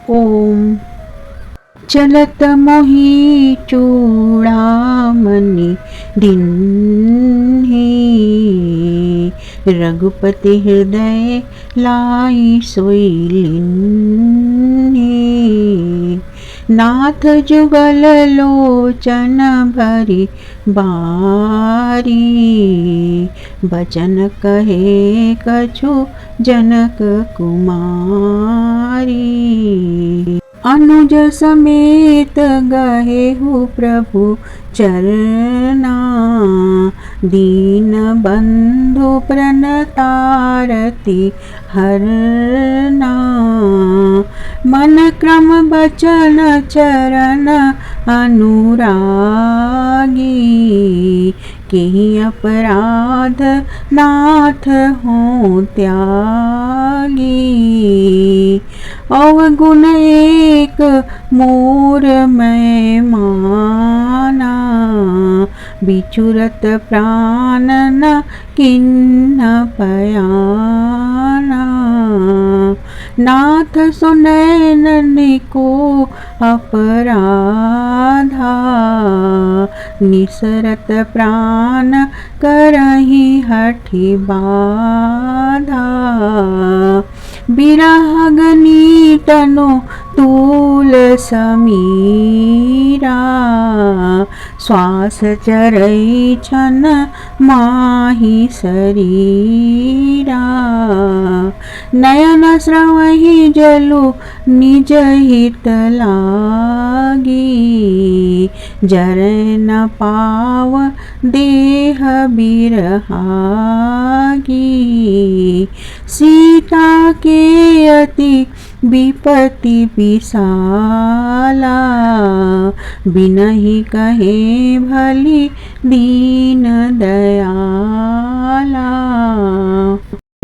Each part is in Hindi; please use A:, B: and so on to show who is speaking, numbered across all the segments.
A: ओम। चलत मोहि चूड़ामणि दीन्हि, रघुपति हृदय लाई सोई लीन्हि। नाथ जुगल लोचन भरी बारी, बचन कहे कछु जनक कुमारी। अनुज समेत गहेहु प्रभु चरना, दीन बंधु प्रणतारति हरना। मन क्रम बचन चरण अनुरागी, केहि अपराध नाथ हों त्यागी। अवगुण एक मोर मैं माना, बिचुरत प्राण न किन्ह पयाना। नाथ सुनैन को अपराधा, निसरत प्राण करहि हठि बाधा। बिरहगनि तनु तूल समीरा, श्वास चरई छन माहि शरीरा। नयन स्रवहि जलु निज हित लागी, जरै न पाव देह बिरहागी। सीता के अति विपति विशाला, बिनहि कहे भली दीन दयाला।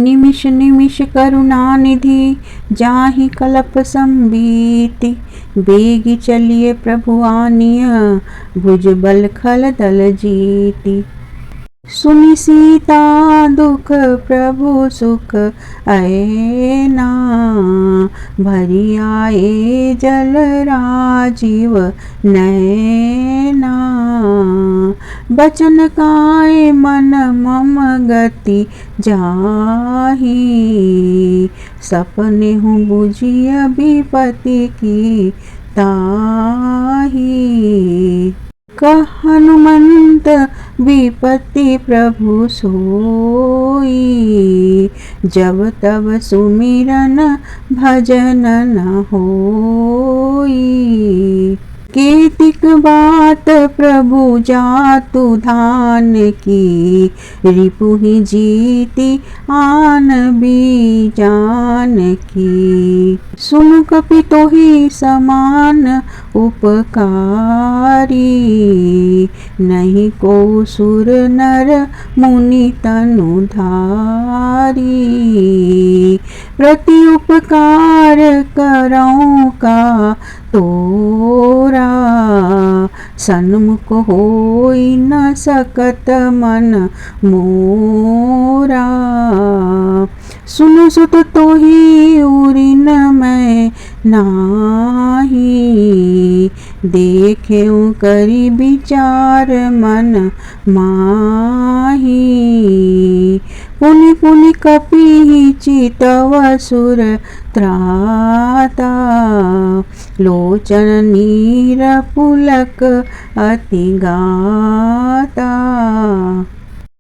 A: निमिष निमिष करुणानिधि, जाहि कलप संबीति। बेगी चलिए प्रभु आनिय, भुजबल खल दल जीति। सुनि सीता दुख प्रभु सुख ऐना, भरी आए जल राजीव नैना। बचन काय मन मम गति जाहि, सपने हूँ बुझिय विपति की ताहि। कह हनुमंत विपति प्रभु सोई, जब तब सुमिरन भजन न होई। केतिक बात प्रभु जातु धान की, रिपुहि जीति आन बीजान की। सुनु कपि तोहि समान उपकारी, नहीं को सुर नर मुनि तनु धारी। प्रति उपकार करऊं का तोरा, सन्मुख होई न सकत मन मोरा। सुनु सुत तोहि उरिन मैं नाही, देखेऊ करी विचार मन माही। पुनि पुनि कपि चितव सुर त्राता, लोचन नीर पुलक अति गाता।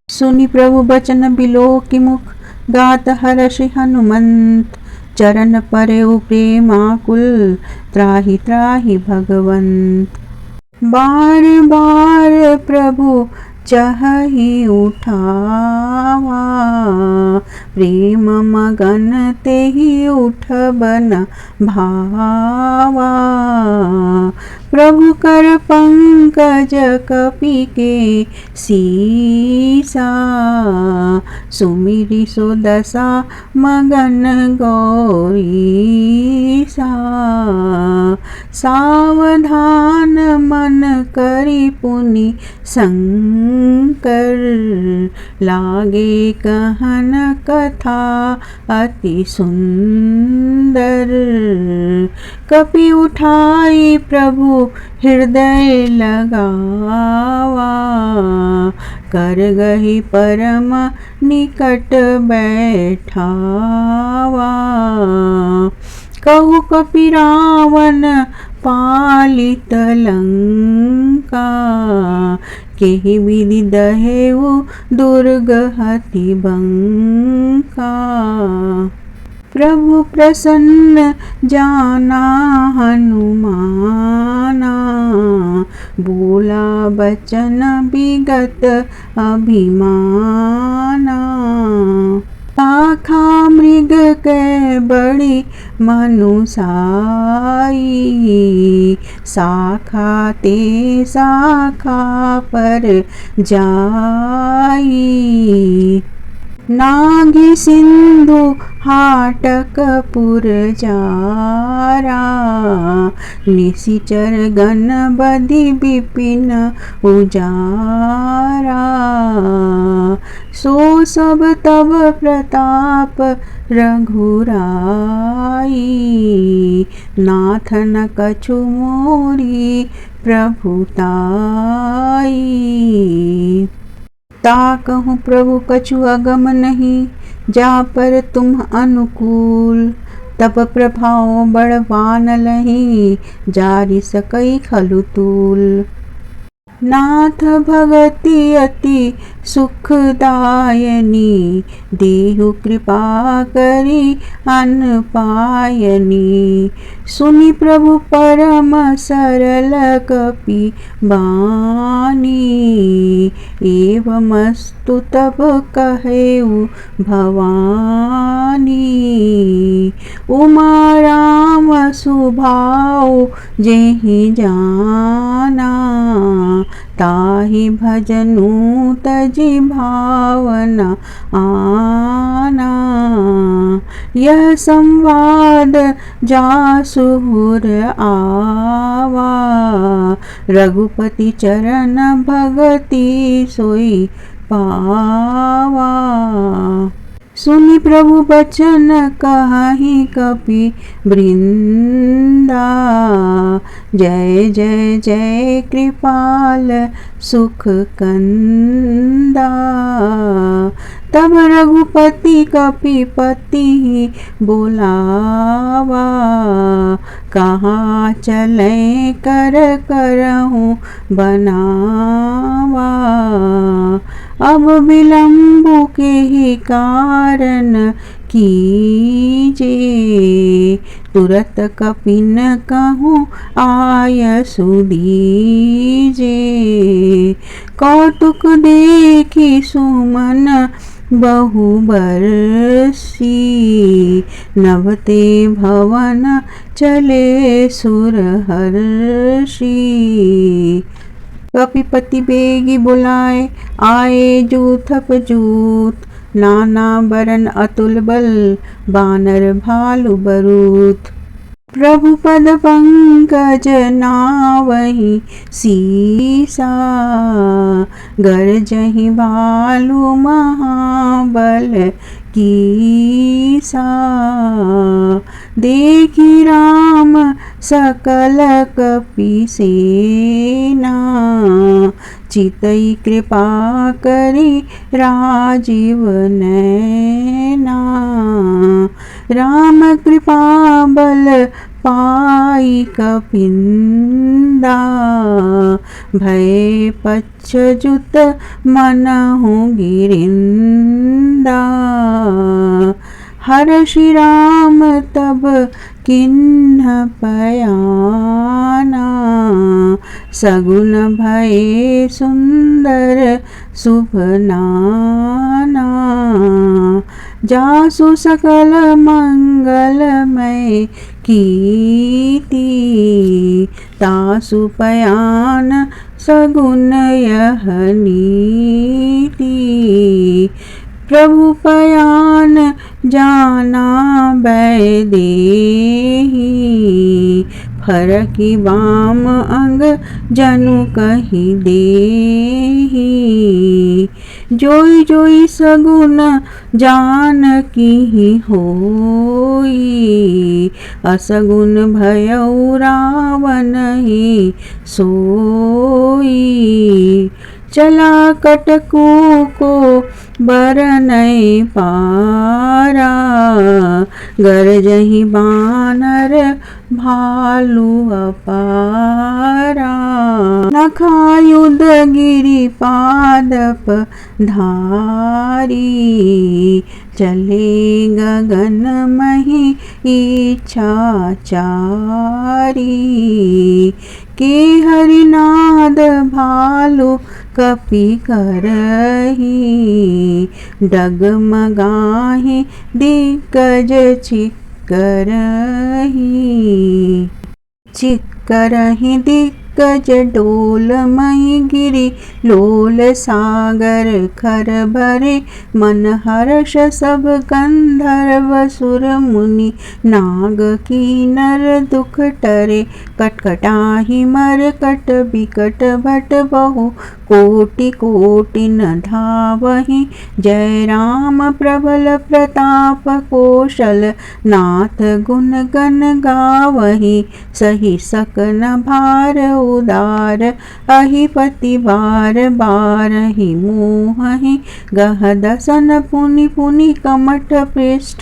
A: सुनि प्रभु बचन बिलोकि मुख, गात हर्षि हनुमंत। चरण परेउ प्रेमाकुल, त्राहि त्राहि भगवंत। बार बार प्रभु चहहि उठावा, प्रेम मगन तेहि उठबन भावा। प्रभु कर पंकज कपि के सीसा, सुमिरि सो दशा मगन गौरीसा। सावधान मन करी पुनि शंकर, लागे कहन कथा अति सुंदर। कपि उठाई प्रभु हृदय लगावा, कर गही परम निकट बैठावा। कहु कपि रावण पालित लंका, केहि विधि दहेउ दुर्ग हति बंका। प्रभु प्रसन्न जाना हनुमाना, बोला बचन विगत अभिमाना। शाखा मृग के बड़ी मनुसाई, शाखा ते शाखा पर जाई। नागी सिंधु हाटक पुर जारा, निशिचर गण बधि विपिन उजारा। सो सब तब प्रताप रघुराई, नाथ न कछु मोरी प्रभुताई। ताकहु प्रभु कछु अगम नहीं, जा पर तुम अनुकूल। तब प्रभाव बड़वान लही, जारि सकई खलु तूल। नाथ भगति अति सुखदायनी, देहु कृपा करी अन्न पायनी। सुनि प्रभु परम सरल कपि बानी, एवमस्तु तब कहेउ भवानी। उमा राम सुभाउ जेहि जाना, ताहि भजनु तजि भावना आना। यह संवाद जासुर आवा, रघुपति चरण भगति सोई पावा। सुनि प्रभु बचन कहि कपि वृंदा, जय जय जय कृपाल सुख कंदा। तब रघुपति कपिपति बुलावा, कहाँ चले कर करहूँ बनावा। अब विलंबु के ही कारण कीजे, तुरत कपिन कहूँ आय सुदीजे। कौतुक देखी सुमन बहु बरसी, नभते भवन चले सुर हर्षि। कपिपति बेगी बुलाए, आए जूथप जूथ। नाना बरन अतुल बल, बानर भालु बरूथ। प्रभु पद पंकज नावहि सीसा, गरजहि भालु महाबल कीसा। देखि राम सकल कपि सेना, चितई कृपा करी राजीव नैना। राम कृपा बल पाई कपिंदा, भय पच्छजुत मनहु गिरिंदा। हर्षि राम तब किन्ह पयाना, सगुन भये सुंदर शुभ नाना। जासु सकल मंगलमय कीर्ति, तासु पयान सगुन यह नीति। प्रभु पयान जाना बैदेही, फरकी बाम अंग जनु कही देहि। जोई जोई सगुन जानकी होई, असगुन भयउ रावण ही सोई। चला कटकू को बरनई पारा, गरजहि बानर भालू अपारा। नखायुध गिरि पादप धारी, चले गगन मही इच्छाचारी। के हरिनाद भालू कपि करही, डगमगाहि दिग्गज चिक्करही। चिक्करहि दिग्गज डोलमहि गिरि, लोल सागर खर भरे। मन हर्ष सब गंधर्व सुर मुनि, नाग कीनर दुख टरे। कटकटाहि मरकट बिकट भट बहु, कोटि कोटि न धावहि। जय राम प्रबल प्रताप कौशल, नाथ गुण गण गावहि। सही सकन भार उदार, अहिपति बार बारहि मोहहि। गहदसन पुनि पुनि कमठ पृष्ठ,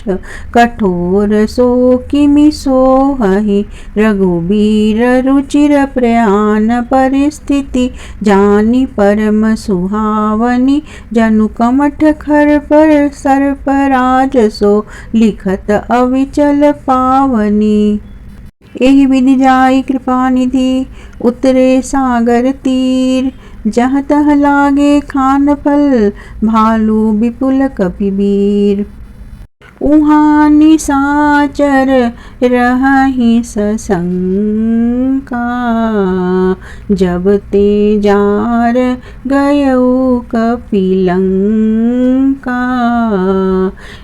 A: कठोर सो किमि सोहहि। रघुबीर रुचिर प्रयान परिस्थिति, जानि परम सुहावनी। जनु कमठ खर पर सर्पराज सो, लिखत अविचल पावनी। एहि विधि जाई कृपा निधि, उतरे सागर तीर। जहाँ तहाँ लागे खान फल, भालू विपुल कपिवीर। उहाँ निशाचर रहहि सशंका, जब ते जार गयउ कपिलंका।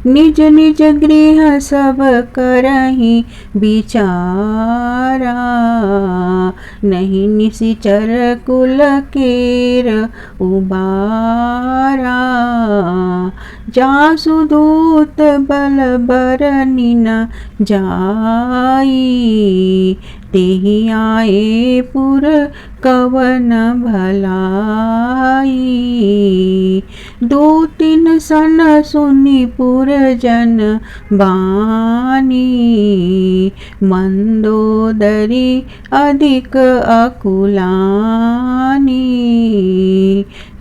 A: निज निज गृह सब करहि बिचारा, नहीं निशिचर कुल केर उबारा। जासु दूत बल बरनि न जाई, तेहि आए पुर कवन भलाई। दो तीन सन सुनि पुर जन बानी, मंदोदरी अधिक अकुलानी।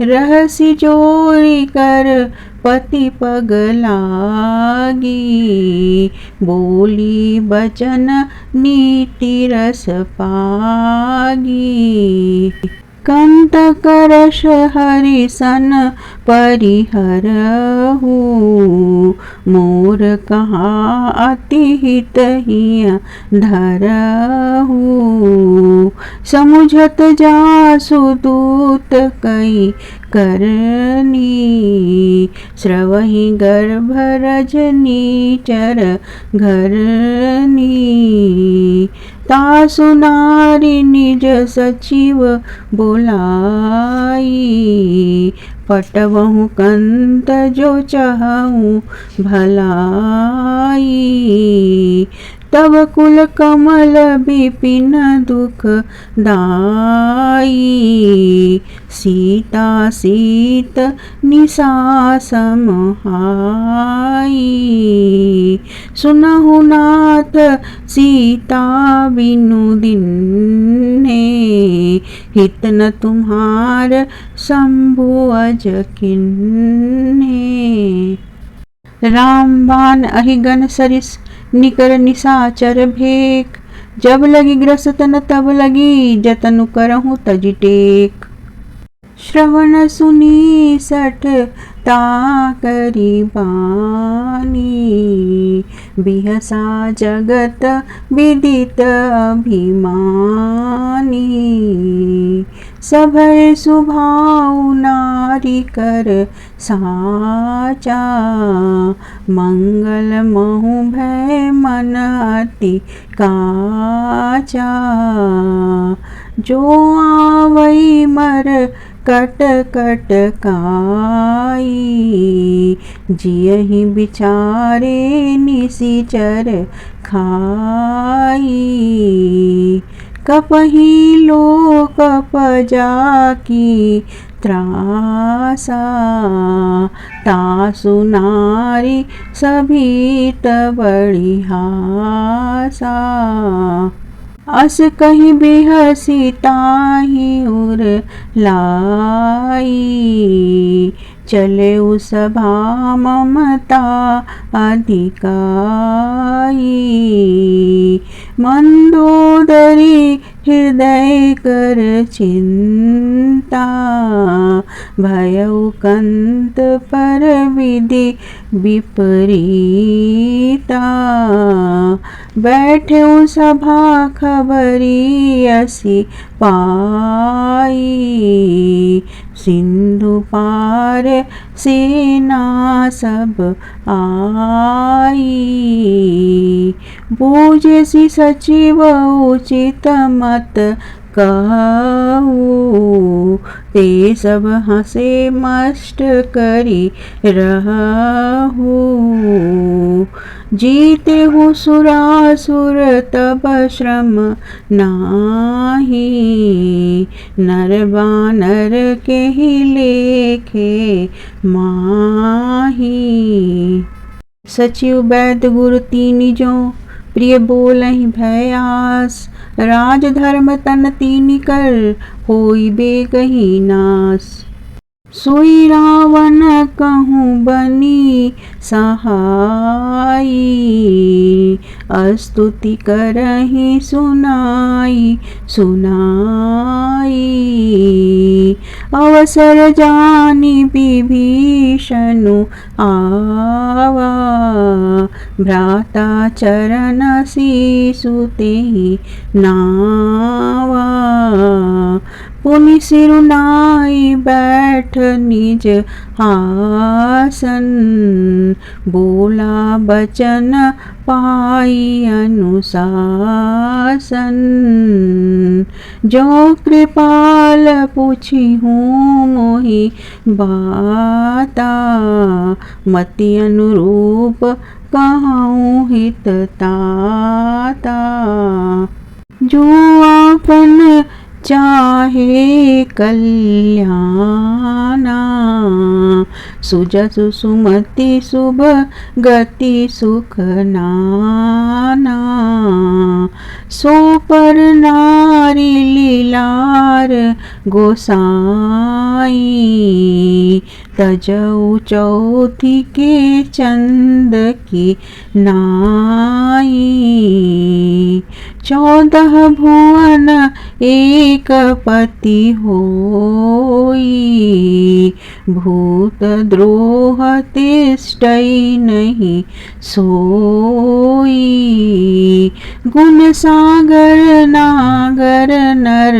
A: रहसि जोरी कर पति पग लागी, बोली बचन नीति रस पागी। कंत करश हरिसन परिहरहु, मोर कहा अति हित हिय धरहु। समुझत जासु दूत कई करनी, स्रवहि गर्भ रजनीचर घरनी। तासु नारी निज सचिव बोलाई, पटवहु कंत जो चहउ भलाई। तब कुल कमल बिपिन दुख दाई, सीता सीत निशा समाई। सुनहु नाथ सीता बिनु दिन्हे, हित न तुम्हार शंभु अज किन्हे। रामबाण अहिगन सरिस निकर निशाचर भेक, जब लगी ग्रस्त न तब लगी जतनु करहु तजि टेक। श्रवण सुनी सठ ताकरि बानी, बिहसा जगत विदित अभिमानी, सभय सुभाउ नारी कर साचा, मंगल महु भय मन अति काचा, जो आवई मर कट कट काई, जियहि बिचारे निशिचर खाई, कपहि लोक पजाकी त्रासा, तासु नारी सभीत बड़ी हासा, अस कहीं बेहसी ताहि उर लाई, चले सभा ममता अधिकाई, मंदोदरी हृदय कर चिंता, भयउ कंत पर विधि विपरीता, बैठे सभा खबरी असी पाई, सिंधु पार सेना सब आई, बूझसी सचिव उचित मत कहू, ते सब हंसे मष्ट करी रहू, जीते हूँ सुरासुर तब श्रम नाही, नर बानर के ही लेखे माही, सचिव वैद्य गुरु तीनि जो प्रिय बोलहि भयास, राज धर्म तन तीनि कर होई बेगहि नास, सोई रावण कहूँ बनी सहाई, स्तुति करहि सुनाई सुनाई, अवसर जानी विभीषणु आवा, भ्राता चरण शीशु तेहि नावा, पुनि सिरुनाई बैठ निज आसन, बोला बचन पाई अनुशासन, जो कृपाल पूछी हूँ मोहि बाता, मति अनुरूप कहूँ हित ताता, जो आपन चाहे कल्याणा, सुजसु सुमति शुभ गति सुख नाना, सो पर नारी लीलार गोसाई, तजऊ चौथी के चंद की नाई, 14 भुवन एक पति होई, भूत द्रोह तिष्ठई नहीं सोई, गुण सागर नागर नर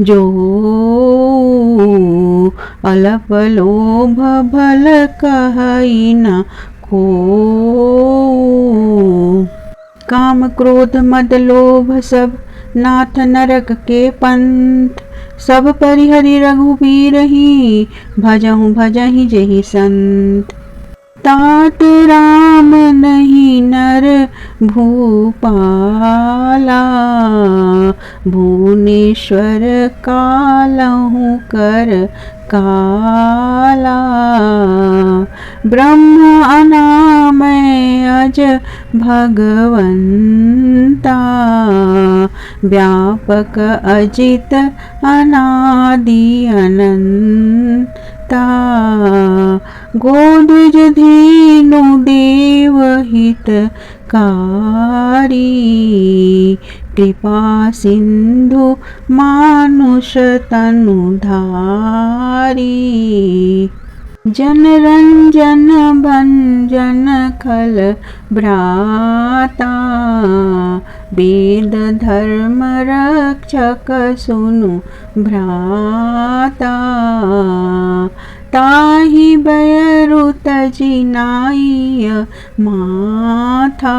A: जो, अलप लोभ भल कहई न को, काम क्रोध मद लोभ सब नाथ नरक के पंथ, सब परिहरि रघुबीर ही, भजहु भजहि जेहि संत, तात राम नहीं नर भूपाला, भुवनेश्वर कालहु कर काला, ब्रह्म अनामय अज भगवंता, व्यापक अजित अनादि अनंता, गोद्विज धीनु देव हितकारी, कृपा सिंधु मानुष तनुधारी, जन रंजन भंजन खल भ्राता, वेद धर्म रक्षक सुनु भ्राता। ताहि बयरु तजिनाइय माथा,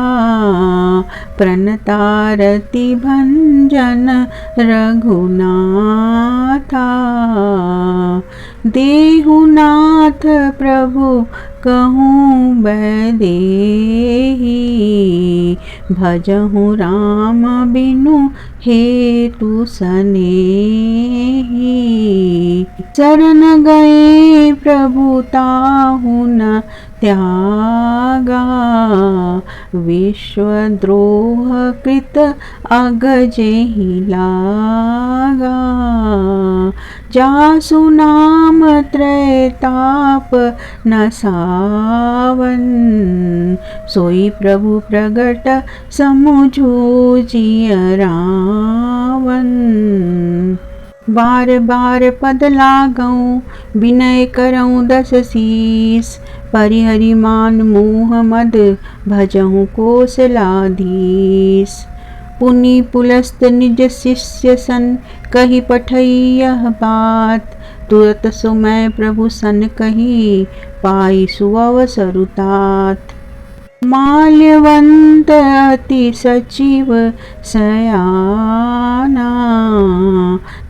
A: प्रणतारति भंजन रघुनाथा। देहुनाथ प्रभु कहूँ बैदेही, भजहु राम बिनु हेतु सनेही। शरण गए प्रभु ताहु न त्यागा, विश्वद्रोह कृत अग जेहि लागा। जासु नाम त्रैताप न सावन, सोई प्रभु प्रगट समुझो जिय रावण। बार बार पद लागऊं विनय करऊं दस शीस, परिहरि मान मोह मद भजहु कोसलाधीश। पुनि पुलस्त निज शिष्य सन कही पठई यह बात, तुरत सो मैं प्रभु सन कही पाई सुअवसरु तात। माल्यवंत अति सचिव सयाना,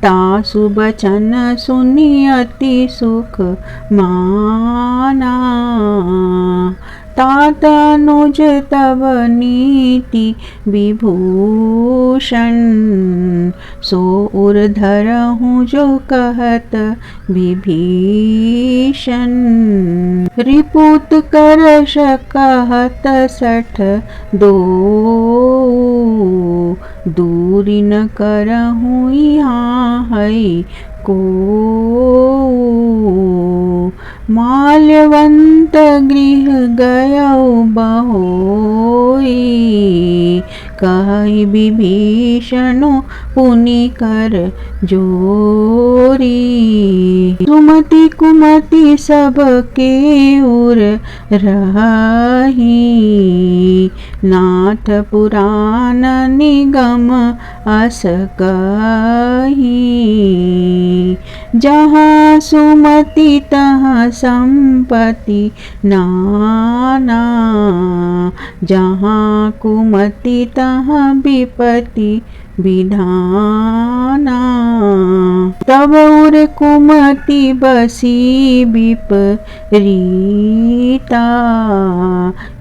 A: तासु बचन सुनि अति सुख माना। तात अनुज तब नीति विभूषण, सो उर धरहूँ जो कहत विभीषण। रिपुत करश कहत सठ दो, दूरी न करहूँ यहाँ है को। माल्यवंत गृह गयौ बहोई, कहि विभीषणु पुनि कर जोरी। सुमति कुमति सब के उर रही, नाथ पुराण निगम अस कही। जहाँ सुमति तहाँ संपत्ति नाना, जहाँ कुमति तहाँ विपत्ति विधाना। तब उर कुमति बसी विपरीता,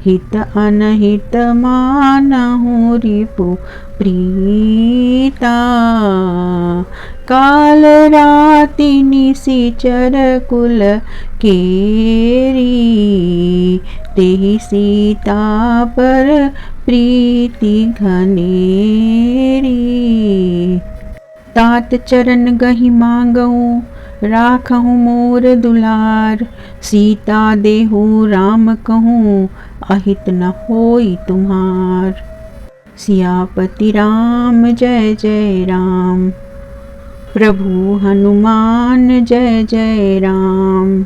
A: हित अनहित मानहु रिपु प्रीता। काल राति निशिचर कुल केरी, तेहि सीता पर प्रीति घनेरी। तात चरण गहि मांगऊँ राखहु मोर दुलार, सीता देहु राम कहूँ अहित न होई तुम्हार। सियापति राम जय जय राम, प्रभु हनुमान जय जय राम।